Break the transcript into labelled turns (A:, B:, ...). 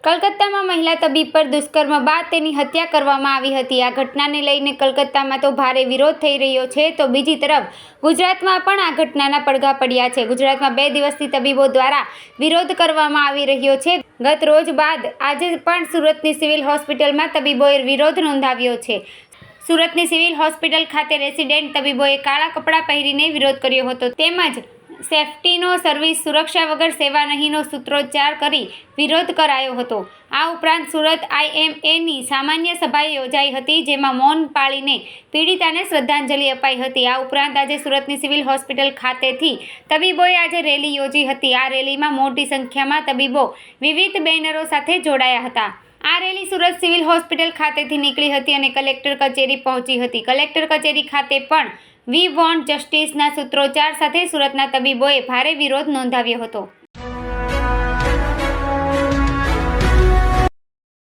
A: કલકત્તામાં મહિલા તબીબ પર દુષ્કર્મ બાદ તેની હત્યા કરવામાં આવી હતી। આ ઘટનાને લઈને કલકત્તામાં તો ભારે વિરોધ થઈ રહ્યો છે, તો બીજી તરફ ગુજરાતમાં પણ આ ઘટનાના પડઘા પડ્યા છે। ગુજરાતમાં 2 દિવસથી તબીબો દ્વારા વિરોધ કરવામાં આવી રહ્યો છે। ગત રોજ બાદ આજે પણ સુરતની સિવિલ હોસ્પિટલમાં તબીબોએ વિરોધ નોંધાવ્યો છે। સુરતની સિવિલ હોસ્પિટલ ખાતે રેસિડેન્ટ તબીબોએ કાળા કપડાં પહેરીને વિરોધ કર્યો હતો, તેમજ સેફ્ટીનો સર્વિસ સુરક્ષા વગર સેવા નહીંનો સૂત્રોચ્ચાર કરી વિરોધ કરાયો હતો। આ ઉપરાંત સુરત IMAની સામાન્ય સભા યોજાઈ હતી, જેમાં મૌન પાળીને પીડિતાને શ્રદ્ધાંજલિ અપાઈ હતી। આ ઉપરાંત આજે સુરતની સિવિલ હોસ્પિટલ ખાતેથી તબીબોએ આજે રેલી યોજી હતી। આ રેલીમાં મોટી સંખ્યામાં તબીબો વિવિધ બેનરો સાથે જોડાયા હતા। આ રેલી સુરત સિવિલ હોસ્પિટલ ખાતેથી નીકળી હતી અને કલેક્ટર કચેરી પહોંચી હતી। કલેક્ટર કચેરી ખાતે પણ વી વોન્ટ જસ્ટિસના સૂત્રોચ્ચાર સાથે સુરતના તબીબોએ ભારે વિરોધ નોંધાવ્યો હતો।